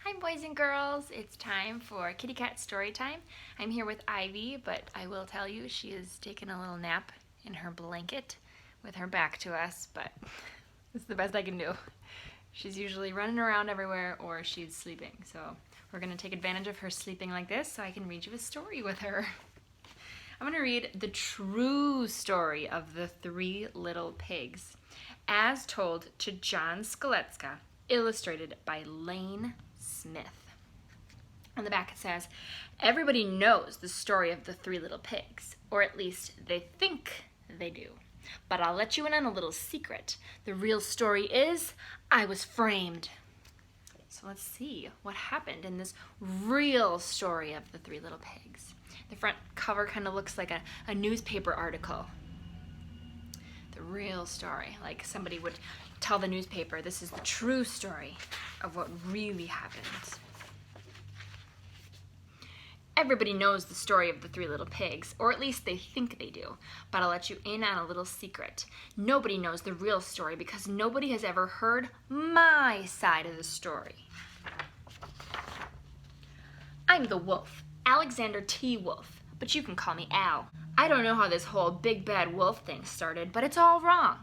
Hi boys and girls, it's time for Kitty Cat Story Time. I'm here with Ivy, but I will tell you she is taking a little nap in her blanket with her back to us, but it's the best I can do. She's usually running around everywhere or she's sleeping, so we're going to take advantage of her sleeping like this so I can read you a story with her. I'm going to read the true story of the Three Little Pigs, as told to John Skoletska, illustrated by Lane Smith. On the back it says, everybody knows the story of the Three Little Pigs, or at least they think they do. But I'll let you in on a little secret. The real story is, I was framed. So let's see what happened in this real story of the Three Little Pigs. The front cover kind of looks like a newspaper article. The real story, like somebody would tell the newspaper, this is the true story of what really happened. Everybody knows the story of the Three Little Pigs, or at least they think they do, but I'll let you in on a little secret. Nobody knows the real story because nobody has ever heard my side of the story. I'm the wolf, Alexander T. Wolf, but you can call me Al. I don't know how this whole big bad wolf thing started, but it's all wrong.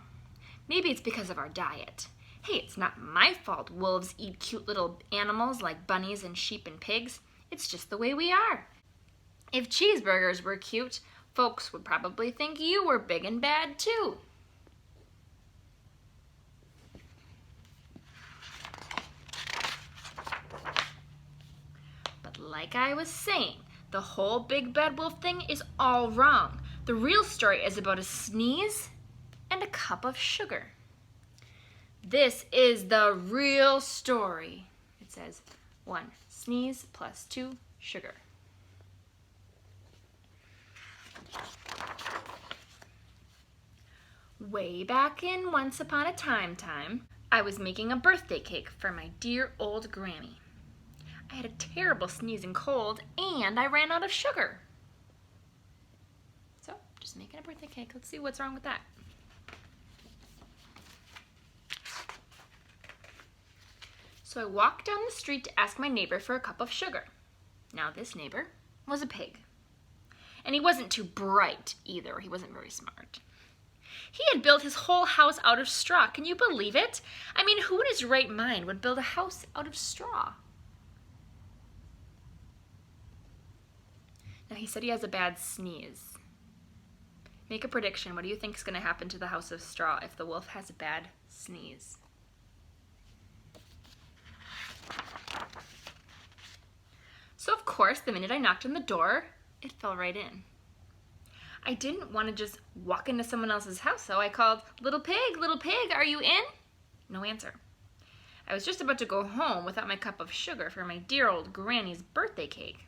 Maybe it's because of our diet. Hey, it's not my fault wolves eat cute little animals like bunnies and sheep and pigs. It's just the way we are. If cheeseburgers were cute, folks would probably think you were big and bad too. But like I was saying, the whole big bad wolf thing is all wrong. The real story is about a sneeze and a cup of sugar. This is the real story. It says 1 sneeze plus 2 sugar. Way back in Once Upon a Time, I was making a birthday cake for my dear old granny. I had a terrible sneezing cold and I ran out of sugar. So, just making a birthday cake. Let's see what's wrong with that. So I walked down the street to ask my neighbor for a cup of sugar. Now this neighbor was a pig. And he wasn't too bright either. He wasn't very smart. He had built his whole house out of straw. Can you believe it? I mean, who in his right mind would build a house out of straw? Now he said he has a bad sneeze. Make a prediction. What do you think is going to happen to the house of straw if the wolf has a bad sneeze? So of course, the minute I knocked on the door, it fell right in. I didn't want to just walk into someone else's house, so I called, little pig, are you in? No answer. I was just about to go home without my cup of sugar for my dear old granny's birthday cake.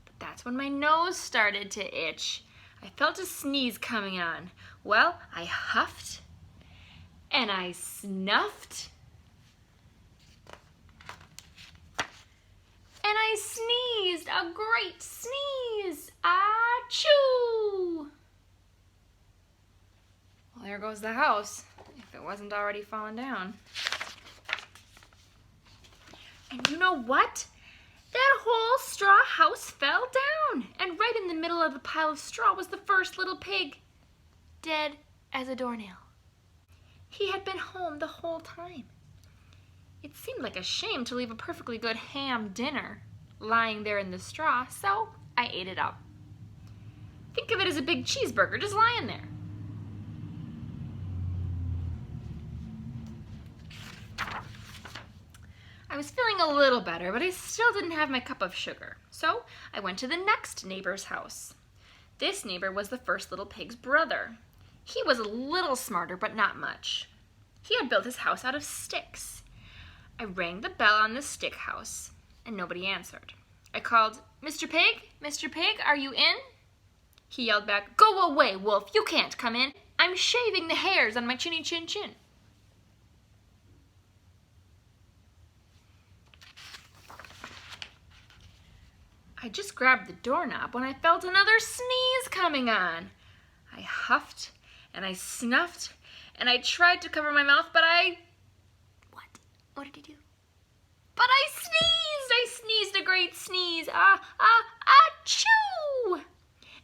But that's when my nose started to itch. I felt a sneeze coming on. Well, I huffed and I snuffed and I sneezed, a great sneeze. Achoo! Well, there goes the house, if it wasn't already fallen down. And you know what? That whole straw house fell down. And right in the middle of the pile of straw was the first little pig, dead as a doornail. He had been home the whole time. It seemed like a shame to leave a perfectly good ham dinner lying there in the straw, so I ate it up. Think of it as a big cheeseburger just lying there. I was feeling a little better, but I still didn't have my cup of sugar, so I went to the next neighbor's house. This neighbor was the first little pig's brother. He was a little smarter, but not much. He had built his house out of sticks. I rang the bell on the stick house, and nobody answered. I called, Mr. Pig, are you in? He yelled back, go away, wolf, you can't come in. I'm shaving the hairs on my chinny chin chin. I just grabbed the doorknob when I felt another sneeze coming on. I huffed and I snuffed and I tried to cover my mouth, but What did he do? But I sneezed! great sneeze. Achoo!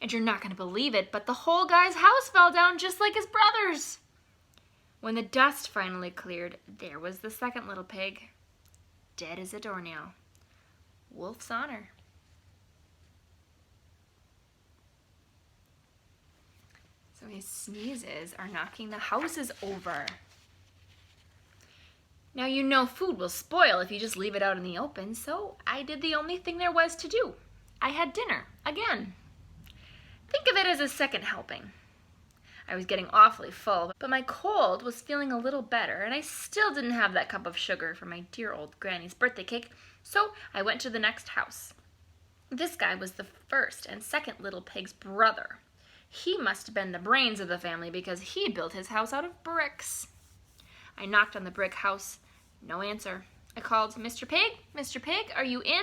And you're not going to believe it, but the whole guy's house fell down just like his brother's. When the dust finally cleared, there was the second little pig, dead as a doornail. Wolf's honor. So his sneezes are knocking the houses over. Now you know food will spoil if you just leave it out in the open, so I did the only thing there was to do. I had dinner, again. Think of it as a second helping. I was getting awfully full, but my cold was feeling a little better, and I still didn't have that cup of sugar for my dear old granny's birthday cake, so I went to the next house. This guy was the first and second little pig's brother. He must have been the brains of the family because he built his house out of bricks. I knocked on the brick house. No answer. I called, Mr. Pig, are you in?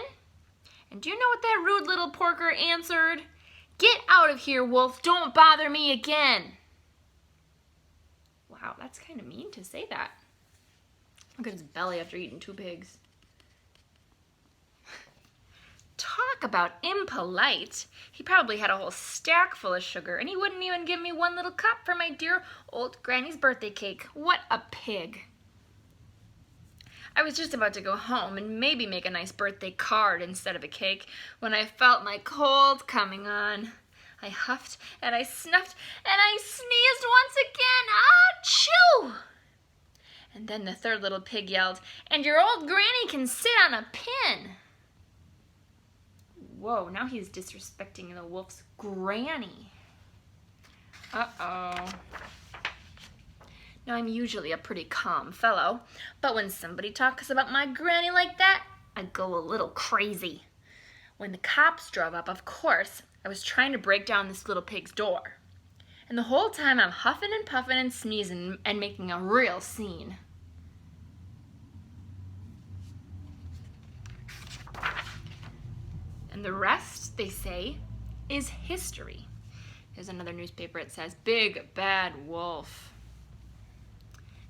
And do you know what that rude little porker answered? Get out of here, Wolf. Don't bother me again. Wow, that's kind of mean to say that. Look at his belly after eating 2 pigs. Talk about impolite. He probably had a whole stack full of sugar, and he wouldn't even give me one little cup for my dear old granny's birthday cake. What a pig. I was just about to go home and maybe make a nice birthday card instead of a cake when I felt my cold coming on. I huffed and I snuffed and I sneezed once again. Achoo! And then the third little pig yelled, and your old granny can sit on a pin. Whoa, now he's disrespecting the wolf's granny. Uh-oh. Now, I'm usually a pretty calm fellow, but when somebody talks about my granny like that, I go a little crazy. When the cops drove up, of course, I was trying to break down this little pig's door. And the whole time I'm huffing and puffing and sneezing and making a real scene. And the rest, they say, is history. Here's another newspaper. It says, Big Bad Wolf.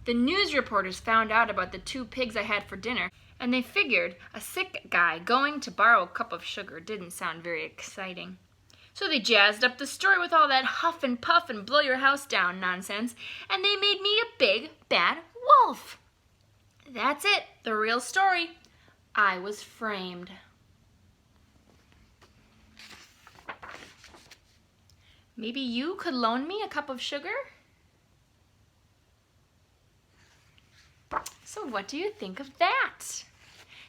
The news reporters found out about the 2 pigs I had for dinner, and they figured a sick guy going to borrow a cup of sugar didn't sound very exciting. So they jazzed up the story with all that huff and puff and blow your house down nonsense, and they made me a big bad wolf. That's it, the real story. I was framed. Maybe you could loan me a cup of sugar? So what do you think of that?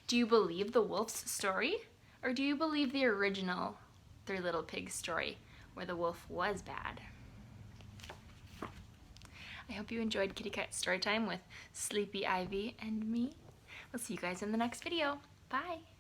Do you believe the wolf's story? Or do you believe the original 3 Little Pigs story where the wolf was bad? I hope you enjoyed Kitty Cat Storytime with Sleepy Ivy and me. We'll see you guys in the next video. Bye.